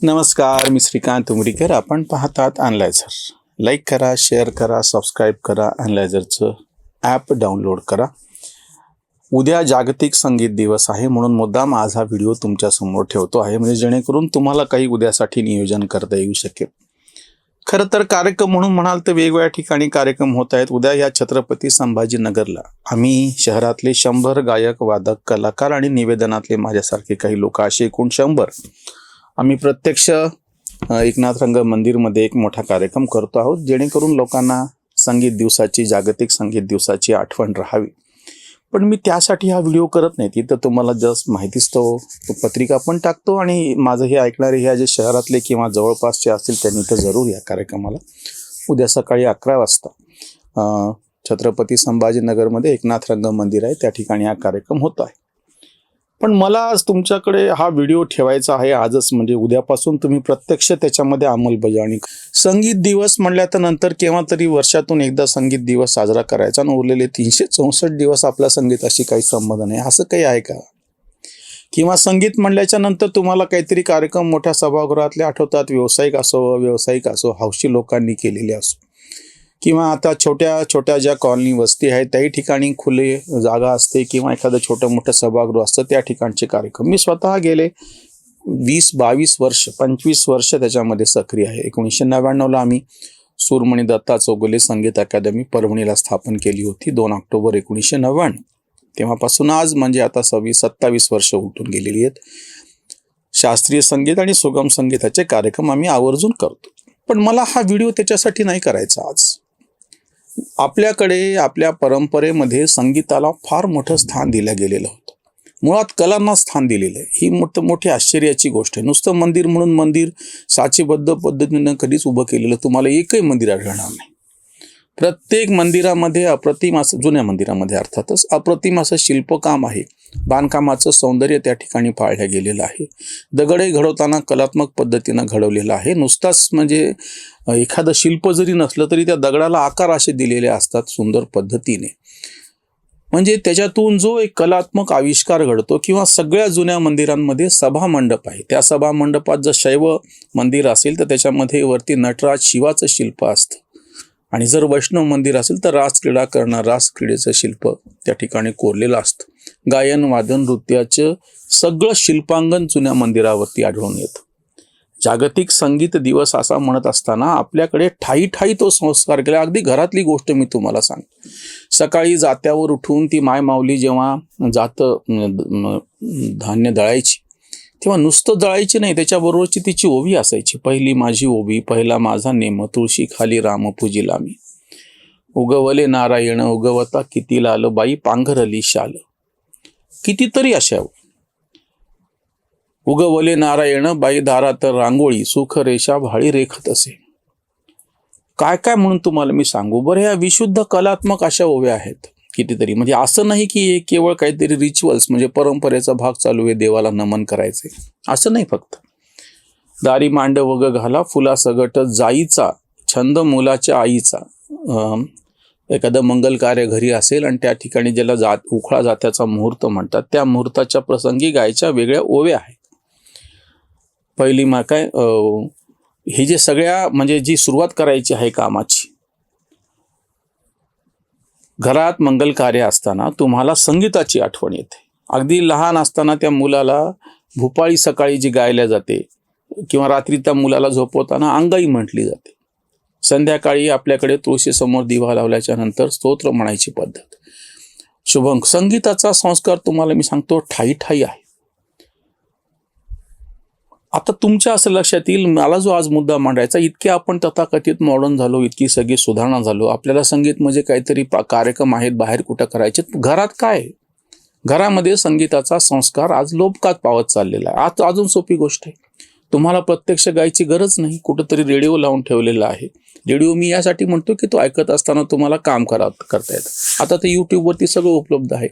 नमस्कार, मी श्रीकांत उमरीकर. आपण पाहतात अनलायझर. लाईक करा, शेअर करा, सबस्क्राईब करा. अनलायझरचं ॲप डाउनलोड करा. उद्या जागतिक संगीत दिवस आहे, म्हणून मुद्दाम माझा व्हिडिओ तुमच्यासमोर ठेवतो आहे, म्हणजे जेणेकरून तुम्हाला काही उद्यासाठी नियोजन करता येऊ शकेल. खरं तर कार्यक्रम म्हणून म्हणाल तर वेगवेगळ्या ठिकाणी कार्यक्रम होत आहेत. उद्या या छत्रपती संभाजीनगरला आम्ही शहरातले 100 गायक, वादक, कलाकार आणि निवेदनातले माझ्यासारखे काही लोक, असे एकूण 100 आम्ही प्रत्यक्ष एकनाथ रंग मंदिरमध्ये एक मोठा कार्यक्रम करतो आहोत, जेणेकरून लोकांना संगीत दिवसाची, जागतिक संगीत दिवसाची आठवण राहावी. पण मी त्यासाठी हा व्हिडिओ करत नाही. तिथं तुम्हाला जस्ट माहितीच तो पत्रिका पण टाकतो, आणि माझं हे ऐकणारे ह्या जे शहरातले किंवा जवळपासचे असतील त्यांनी तर जरूर या कार्यक्रमाला उद्या सकाळी 11 वाजता छत्रपती संभाजीनगरमध्ये एकनाथ रंग मंदिर आहे, त्या ठिकाणी हा कार्यक्रम होतो आहे. पण मला आज तुमच्याकडे हा व्हिडिओ ठेवायचा आहे आजच, म्हणजे उद्यापासून तुम्ही प्रत्यक्ष त्याच्यामध्ये अंमलबजावणी. संगीत दिवस म्हटल्या तर नंतर केव्हा तरी वर्षातून एकदा संगीत दिवस साजरा करायचा, आणि उरलेले 364 दिवस आपला संगीताशी काही संबंध नाही, असं काही आहे का? किंवा संगीत म्हणल्याच्या नंतर तुम्हाला काहीतरी कार्यक्रम मोठ्या सभागृहातले आठवतात, व्यावसायिक असो, हौशी लोकांनी केलेले असो, किंवा आता छोट्या छोट्या ज्या कॉलनी वस्ती आहेत त्याही ठिकाणी खुले जागा असते, किंवा एखादं छोटं मोठं सभागृह असतं, त्या ठिकाणचे कार्यक्रम. मी स्वतः गेले 20-22 वर्ष, 25 वर्ष त्याच्यामध्ये सक्रिय आहे. 1999ला आम्ही सूरमणी दत्ता चौगुले संगीत अकादमी परभणीला स्थापन केली होती, 2 ऑक्टोबर 1999. तेव्हापासून आज म्हणजे आता 27 वर्ष उलटून गेलेली आहेत. शास्त्रीय संगीत आणि सुगम संगीताचे कार्यक्रम आम्ही आवर्जून करतो. पण मला हा व्हिडिओ त्याच्यासाठी नाही करायचा आज. आपल्याकडे आपल्या परंपरेमध्ये संगीताला फार मोठं स्थान दिलं गेलेलं होतं. मुळात कलांना स्थान दिलेलं आहे. ही मोठी आश्चर्याची गोष्ट आहे. नुसतं मंदिर म्हणून मंदिर साचेबद्ध पद्धतीनं कधीच उभं केलेलं तुम्हाला एकही मंदिर आढळणार नाही. प्रत्येक मंदिरामध्ये अप्रतिम असं, जुन्या मंदिरामध्ये अर्थातच अप्रतिम असं शिल्पकाम आहे. बांधकामाचं सौंदर्य त्या ठिकाणी पाळलं गेलेलं आहे. दगडे घडवताना कलात्मक पद्धतीनं घडवलेलं आहे. नुसताच म्हणजे एखादं शिल्प जरी नसलं तरी त्या दगडाला आकार असे दिलेले असतात सुंदर पद्धतीने. म्हणजे त्याच्यातून जो एक कलात्मक आविष्कार घडतो. किंवा सगळ्या जुन्या मंदिरांमध्ये सभा मंडप आहे. त्या सभा मंडपात जर शैव मंदिर असेल तर त्याच्यामध्ये वरती नटराज शिवाचं शिल्प असतं, आणि जर वैष्णव मंदिर असेल तर रासक्रीडा करणार रासक्रीडेचं शिल्प त्या ठिकाणी कोरलेलं असतं. गायन, वादन, नृत्याचं सगळं शिल्पांगण जुन्या मंदिरावरती आढळून येतं. जागतिक संगीत दिवस असा म्हणत असताना आपल्याकडे ठाई तो संस्कार केला. अगदी घरातली गोष्ट मी तुम्हाला सांगतो. सकाळी जात्यावर उठून ती मायमाऊली जेव्हा धान्य दळायची, तेव्हा नुसतं दळायची नाही, त्याच्याबरोबरची तिची ओवी असायची. पहिली माझी ओवी, पहिला माझा नेम, तुळशी खाली राम पूजिला मी. उगवले नारायण, उगवता किती लाल, बाई पांघरली शाल. कितीतरी अशा. उगवले नारायण, बाई दारात रांगोळी, सुख रेषा भाळी रेखत असे. काय काय म्हणून तुम्हाला मी सांगू बरं. ह्या विशुद्ध कलात्मक अशा ओव्या आहेत कितीतरी. म्हणजे असं नाही की केवळ काहीतरी रिच्युअल्स, म्हणजे परंपरेचा भाग चालू आहे, देवाला नमन करायचे असं नाही. फक्त दारी मांड वग घाला, फुला सगट जाईचा, छंद मुलाच्या आईचा. एखादं मंगल कार्य घरी असेल आणि त्या ठिकाणी ज्याला उखळा जात्याचा मुहूर्त म्हणतात, त्या मुहूर्ताच्या प्रसंगी गायच्या वेगळ्या ओव्या आहेत. पहिली हे जे सगळ्या म्हणजे जी सुरुवात करायची आहे कामाची. घरात मंगल कार्य असताना तुम्हाला संगीताची आठवण येते. अगदी लहान असताना त्या मुलाला भूपाळी सकाळी जी गायल्या जाते, किंवा रात्री त्या मुलाला झोपवताना अंगाई म्हटली जाते. संध्याकाळी आपल्याकडे तुळशीसमोर दिवा लावल्याच्या नंतर स्तोत्र म्हणायची पद्धत. शुभम संगीताचा संस्कार तुम्हाला मी सांगतो ठाई आहे. आता तुमच्या असं लक्षात येईल, मला जो आज मुद्दा मांडायचा, इतके आपण तथाकथित मॉडर्न झालो, इतकी सगळी सुधारणा झालो, आपल्याला संगीत म्हणजे काहीतरी कार्यक्रम आहेत बाहेर कुठं करायचे, घरात काय? घरामध्ये संगीताचा संस्कार आज लोपकात पावत चाललेला आहे. आज अजून सोपी गोष्ट आहे, तुम्हाला प्रत्यक्ष गायची गरज नाही, कुठंतरी रेडिओ लावून ठेवलेला आहे. रेडिओ मी यासाठी म्हणतो की तो ऐकत असताना तुम्हाला काम करता येतं. आता तर यूट्यूबवरती सगळं उपलब्ध आहे.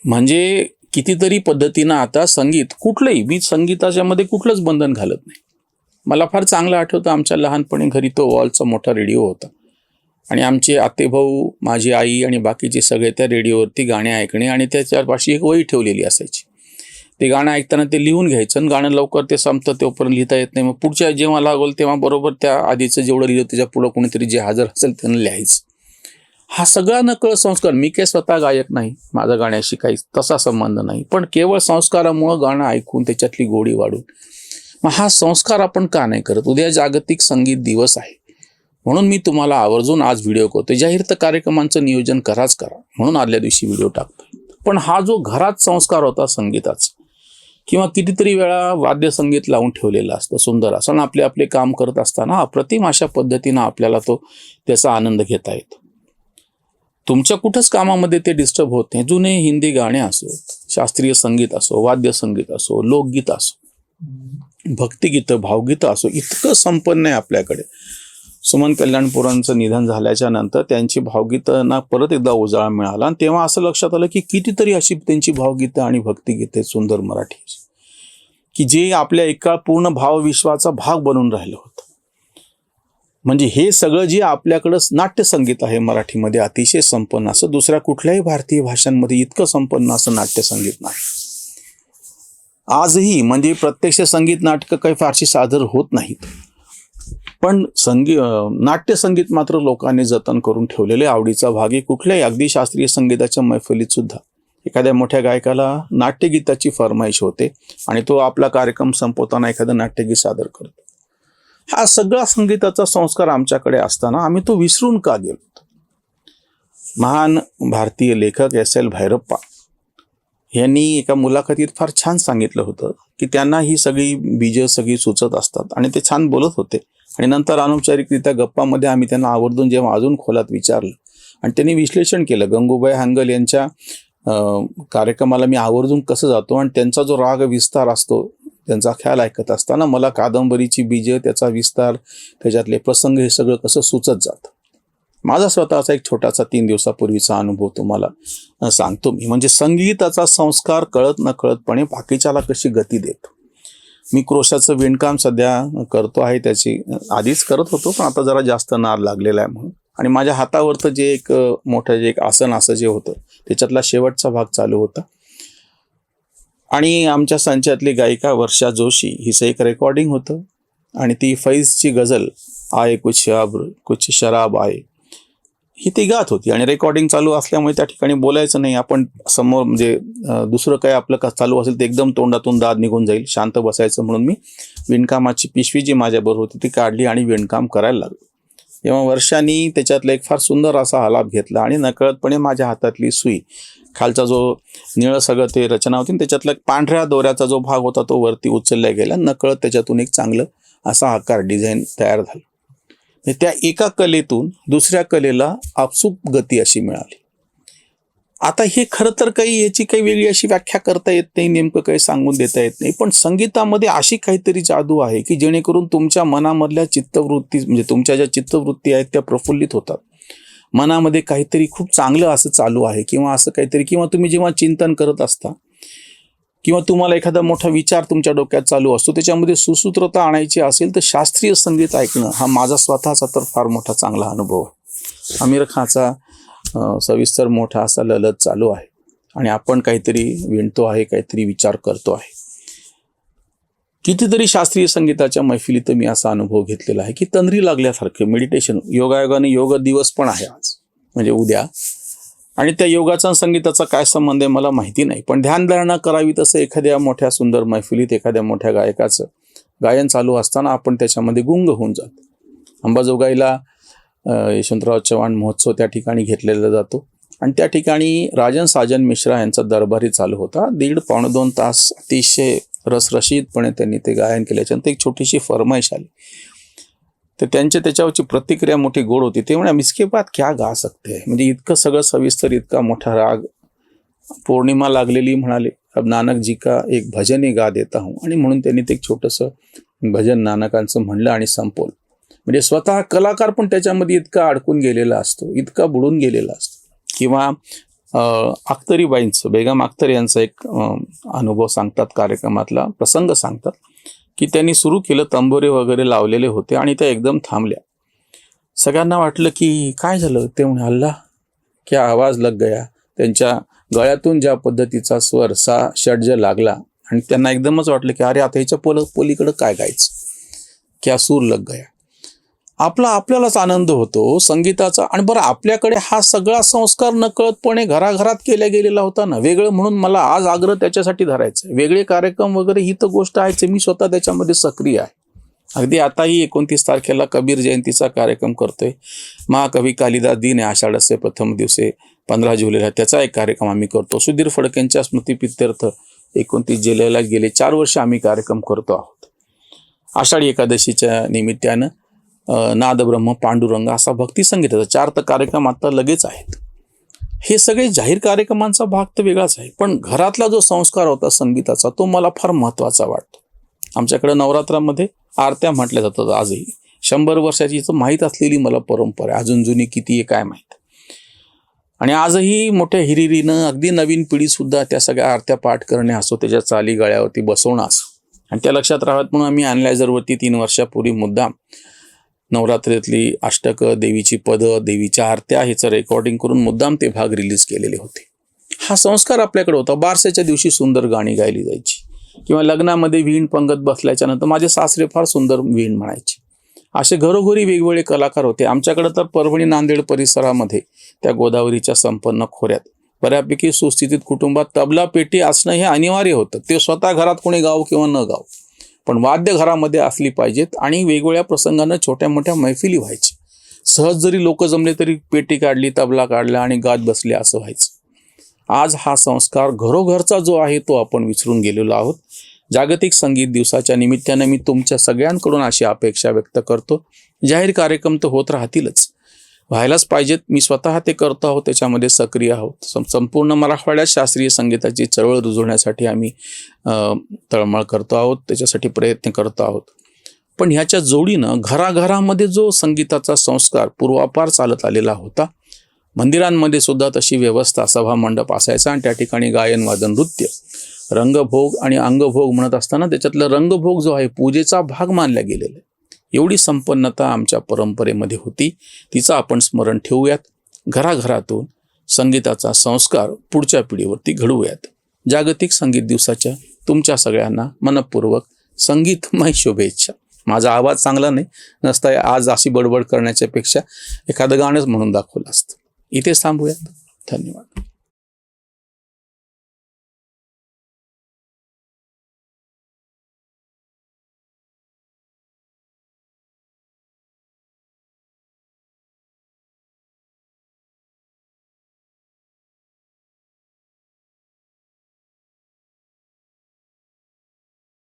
म्हणजे कितीतरी पद्धतीनं आता संगीत कुठलंही, मी संगीताच्या मध्ये कुठलंच बंधन घालत नाही. मला फार चांगलं आठवतं, आमच्या लहानपणी घरी तो वॉलचा मोठा रेडिओ होता, आणि आमचे आतेभाऊ, माझी आई आणि बाकीचे सगळे त्या रेडिओवरती गाणे ऐकणे, आणि त्याच्यापाशी एक वही ठेवलेली असायची. ते गाणं ऐकताना ते लिहून घ्यायचं आणि गाणं लवकर ते संपतं तोपर्यंत लिहिता येत नाही. मग पुढच्या जेव्हा लागेल तेव्हा बरोबर त्या आधीचं जेवढं लिहिलं त्याच्या पुढं कोणीतरी जे हजर असेल त्यानं लिहायचं. हा सगळा नकळत संस्कार. मी काही स्वतः गायक नाही, माझा गाण्याशी काही तसा संबंध नाही, पण केवळ संस्कारामुळं गाणं ऐकून त्याच्यातली गोडी वाढून मग हा संस्कार आपण का नाही करत? उद्या जागतिक संगीत दिवस आहे म्हणून मी तुम्हाला आवर्जून आज व्हिडिओ करतोय. जाहीर तर कार्यक्रमांचं नियोजन कराच करा म्हणून आदल्या दिवशी व्हिडिओ टाकतोय. पण हा जो घरात संस्कार होता संगीताचा, किंवा कितीतरी वेळा वाद्यसंगीत लावून ठेवलेलं असतं सुंदर असं, आणि आपले आपले काम करत असताना अप्रतिम अशा पद्धतीनं आपल्याला त्याचा आनंद घेता येतो. तुमच्या कुठंच कामामध्ये ते डिस्टर्ब होत नाही. जुने हिंदी गाणे असो, शास्त्रीय संगीत असो, वाद्यसंगीत असो, लोकगीत असो, भक्तिगीतं, भावगीतं असो, इतकं संपन्न आहे आपल्याकडे. सुमन कल्याणपुरांचं निधन झाल्याच्या नंतर त्यांची भावगीतांना परत एकदा उजाळा मिळाला आणि तेव्हा असं लक्षात आलं की कितीतरी अशी त्यांची भावगीतं आणि भक्तिगीतं सुंदर मराठी की जे आपल्या एका पूर्ण भावविश्वाचा भाग बनून राहिलं होतं. म्हणजे हे सगळं जे आपल्याकडं नाट्यसंगीत आहे मराठीमध्ये अतिशय संपन्न, असं दुसऱ्या कुठल्याही भारतीय भाषांमध्ये इतकं संपन्न असं नाट्यसंगीत नाही. आजही म्हणजे प्रत्यक्ष संगीत नाटकं काही फारशी सादर होत नाहीत, पण नाट्यसंगीत मात्र लोकांनी जतन करून ठेवलेले आवडीचा भाग आहे. कुठल्याही अगदी शास्त्रीय संगीताच्या मैफलीत सुद्धा एखाद्या मोठ्या गायकाला नाट्यगीताची फरमाईश होते आणि तो आपला कार्यक्रम संपवताना एखादं नाट्यगीत सादर करतो. हा सगळा संगीताचा संस्कार आमच्याकडे असताना आम्ही तो विसरून का गेलो? महान भारतीय लेखक S.L. भैरप्पा यांनी एका मुलाखतीत फार छान सांगितलं होतं की त्यांना ही सगळी बीजं सगळी सुचत असतात आणि ते छान बोलत होते. आणि नंतर अनौपचारिकरित्या गप्पामध्ये आम्ही त्यांना आवर्जून जेव्हा अजून खोलात विचारलं आणि त्यांनी विश्लेषण केलं, गंगूबाई हांगल यांच्या कार्यक्रमाला मी आवर्जून कसं जातो आणि त्यांचा जो राग विस्तार असतो त्यांचा ख्याल ऐकत असताना मला कादंबरीची बीजं, त्याचा विस्तार, त्याच्यातले प्रसंग हे सगळं कसं सुचत जातं. माझा स्वतःचा एक छोटासा 3 दिवसापूर्वीचा अनुभव तुम्हाला सांगतो मी. म्हणजे संगीताचा संस्कार कळत न कळतपणे बाकीच्याला कशी गती देतो. मी क्रोशाचं विणकाम सध्या करतो आहे, त्याची आधीच करत होतो पण आता जरा जास्त नार लागलेला आहे म्हणून. आणि माझ्या हातावरचं जे एक मोठं जे एक आसन असं जे होतं त्याच्यातला शेवटचा भाग चालू होता आणि आमच्या संचातली गायिका वर्षा जोशी हिचं एक रेकॉर्डिंग होतं आणि ती फैजची गझल आये कुछ अब्र कुछ शराब आये ही ती गात होती आणि रेकॉर्डिंग चालू असल्यामुळे त्या ठिकाणी बोलायचं नाही. आपण समोर म्हणजे दुसरं काय आपलं का चालू असेल ते एकदम तोंडातून दाद निघून जाईल, शांत बसायचं म्हणून मी विणकामाची पिशवी जी माझ्याबरोबर होती ती काढली आणि विणकाम करायला लागलो. तेव्हा वर्षांनी त्याच्यातला एक फार सुंदर असा आलाप घेतला आणि नकळतपणे माझ्या हातातली सुई, खालचा जो निळं सगळं ते रचना होती त्याच्यातला पांढऱ्या दोऱ्याचा जो भाग होता तो वरती उचलला गेला. नकळत त्याच्यातून एक चांगलं असा आकार डिझाईन तयार झाला. त्या एका कलेतून दुसऱ्या कलेला आपसूक गती अशी मिळाली. आता हे खरं तर काही याची काही वेगळी अशी व्याख्या करता येत नाही, नेमकं काही सांगून देता येत नाही, पण संगीतामध्ये अशी काहीतरी जादू आहे की जेणेकरून तुमच्या मनामधल्या चित्तवृत्ती म्हणजे तुमच्या ज्या चित्तवृत्ती आहेत त्या प्रफुल्लित होतात. मनामध्ये काहीतरी खूप चांगलं असं चालू आहे किंवा असं काहीतरी, किंवा तुम्ही जेव्हा चिंतन करत असता किंवा तुम्हाला एखादा मोठा विचार तुमच्या डोक्यात चालू असतो त्याच्यामध्ये सुसूत्रता आणायची असेल तर शास्त्रीय संगीत ऐकणं हा माझा स्वतःचा तर फार मोठा चांगला अनुभव आहे. आमिर खानचा सविस्तर मोठा असा ललत चालू आहे आणि आपण काहीतरी विणतो आहे, काहीतरी विचार करतो आहे. कितीतरी शास्त्रीय संगीताच्या मैफिलीत मी असा अनुभव घेतलेला आहे की तंद्री लागल्यासारखं मेडिटेशन. योगायोगाने योग दिवस पण आहे आज म्हणजे उद्या, आणि त्या योगाचा संगीताचा काय संबंध आहे मला माहिती नाही, पण ध्यानधारणा करावी तसं एखाद्या मोठ्या सुंदर मैफिलीत एखाद्या मोठ्या गायकाचं गायन चालू असताना आपण त्याच्यामध्ये गुंग होऊन जातो. अंबाजोगाईला यशवंतराव चव्हाण महोत्सव त्या ठिकाणी घेतलेला जातो आणि त्या ठिकाणी राजन साजन मिश्रा यांचा दरबारी चालू होता. 1.5-2 तास अतिशय रसरशीतपणे त्यांनी ते गायन केल्याच्यानंतर एक छोटीशी फरमाईश आली. तर त्याच्यावरची प्रतिक्रिया मोठी गोड होती. ते म्हणे इसके बाद क्या गा सकते हैं, म्हणजे इतकं सगळं सविस्तर, इतका मोठा राग, पौर्णिमा लागलेली म्हणाले अब नानक जी का एक भजन ही गा देता हूँ, आणि म्हणून त्यांनी ते एक छोटंसं भजन नानकांचं म्हणलं आणि संपवलं. म्हणजे स्वतः कलाकार पण त्याच्यामध्ये इतका अडकून गेलेला असतो, इतका बुडून गेलेला असतो. किंवा अख्तरीबाईंचं, बेगम अख्तर यांचा एक अनुभव सांगतात, कार्यक्रमातला प्रसंग सांगतात की त्यांनी सुरू केलं, तंबोरे वगैरे लावलेले होते आणि त्या एकदम थांबल्या. सगळ्यांना वाटलं की काय झालं, ते म्हणे अल्लाह क्या आवाज लग गया. त्यांच्या गळ्यातून ज्या पद्धतीचा स्वर सा षड्ज लागला आणि त्यांना एकदमच वाटलं की अरे आता ह्याच्या पलीकडं काय गायचं, क्या सूर लग गया. आपल्यालाच आनंद होतो संगीताचा. आणि बरं, आपल्याकडे हा सगळा संस्कार नकळतपणे घराघरात केला गेलेला होता ना. वेगळं म्हणून मला आज आग्रह त्याच्यासाठी धरायचं, वेगळे कार्यक्रम वगैरे ही तर गोष्ट आहेच, मी स्वतः त्याच्यामध्ये सक्रिय आहे. अगदी आताही 29 तारखेला कबीर जयंतीचा कार्यक्रम करतोय. महाकवी कालिदास दिन आहे, आषाढस्य प्रथम दिवसे 15 जुलैला त्याचा एक कार्यक्रम आम्ही करतो. सुधीर फडकेंच्या स्मृतिप्रित्यर्थ 29 जुलैला गेले 4 वर्ष आम्ही कार्यक्रम करतो आहोत. आषाढी एकादशीच्या निमित्तानं नाद ब्रह्म पांडुरंग असा भक्ती संगीताचा 4 तर कार्यक्रम आता लगेच आहेत. हे सगळे जाहीर कार्यक्रमांचा भाग तर वेगळाच आहे, पण घरातला जो संस्कार होता संगीताचा तो मला फार महत्त्वाचा वाटतो. आमच्याकडे नवरात्रामध्ये आरत्या म्हटल्या जातात आजही. 100 वर्षाची तर माहीत असलेली मला परंपरा आहे, अजून जुनी किती आहे काय माहीत. आणि आजही मोठ्या हिरिरीनं अगदी नवीन पिढीसुद्धा त्या सगळ्या आरत्या पाठ करणे असो, त्याच्या चाली गळ्यावरती बसवणं असो. आणि त्या लक्षात राहाव्यात म्हणून आम्ही अॅनलायझरवरती 3 वर्षापूर्वी मुद्दाम नवरात्रीतली अष्टकं, देवीची पदं, देवीच्या आरत्या ह्याचं रेकॉर्डिंग करून मुद्दाम ते भाग रिलीज केलेले होते. हा संस्कार आपल्याकडे होता. बारसेच्या दिवशी सुंदर गाणी गायली जायची, किंवा लग्नामध्ये वीण पंगत बसल्याच्या नंतर माझे सासरे फार सुंदर वीण म्हणायचे. असे घरोघरी वेगवेगळे कलाकार होते. आमच्याकडे तर परभणी नांदेड परिसरामध्ये त्या गोदावरीच्या संपन्न खोऱ्यात बऱ्यापैकी सुस्थितीत कुटुंबात तबला पेटी असणं हे अनिवार्य होतं. ते स्वतः घरात कोणी गाव किंवा न गाव, पण वाद्य घरामध्ये असली पाहिजेत. आणि वेगवेगळ्या प्रसंगानं छोट्या मोठ्या मैफिली व्हायची. सहज जरी लोक जमले तरी पेटी काढली, तबला काढला आणि गात बसले असं व्हायचं. आज हा संस्कार घरोघरचा जो आहे तो आपण विसरून गेलेलो आहोत. जागतिक संगीत दिवसाच्या निमित्तानं मी तुमच्या सगळ्यांकडून अशी अपेक्षा व्यक्त करतो. जाहीर कार्यक्रम तर होत राहतीलच, व्हायलाच पाहिजेत. मी स्वतः ते करतो आहोत, त्याच्यामध्ये सक्रिय आहोत. संपूर्ण मराठवाड्यात शास्त्रीय संगीताची चळवळ रुजवण्यासाठी आम्ही तळमळ करतो आहोत, त्याच्यासाठी प्रयत्न करतो आहोत. पण ह्याच्या जोडीनं घराघरामध्ये जो संगीताचा संस्कार पूर्वापार चालत आलेला होता, मंदिरांमध्ये सुद्धा तशी व्यवस्था, सभा मंडप असायचा आणि त्या ठिकाणी गायन वादन नृत्य, रंगभोग आणि अंगभोग म्हणत असताना त्याच्यातलं रंगभोग जो आहे पूजेचा भाग मानला गेलेला आहे. एवढी संपन्नता आमच्या परंपरेमध्ये होती, तिचं आपण स्मरण ठेवूयात. घराघरातून संगीताचा संस्कार पुढच्या पिढीवरती घडवूयात. जागतिक संगीत दिवसाच्या तुमच्या सगळ्यांना मनपूर्वक संगीतमय शुभेच्छा. माझा आवाज चांगला नाही नसता आज अशी बडबड करण्याच्या पेक्षा एखादं गाणंच म्हणून दाखवलं असतं. इथेच थांबूयात. धन्यवाद.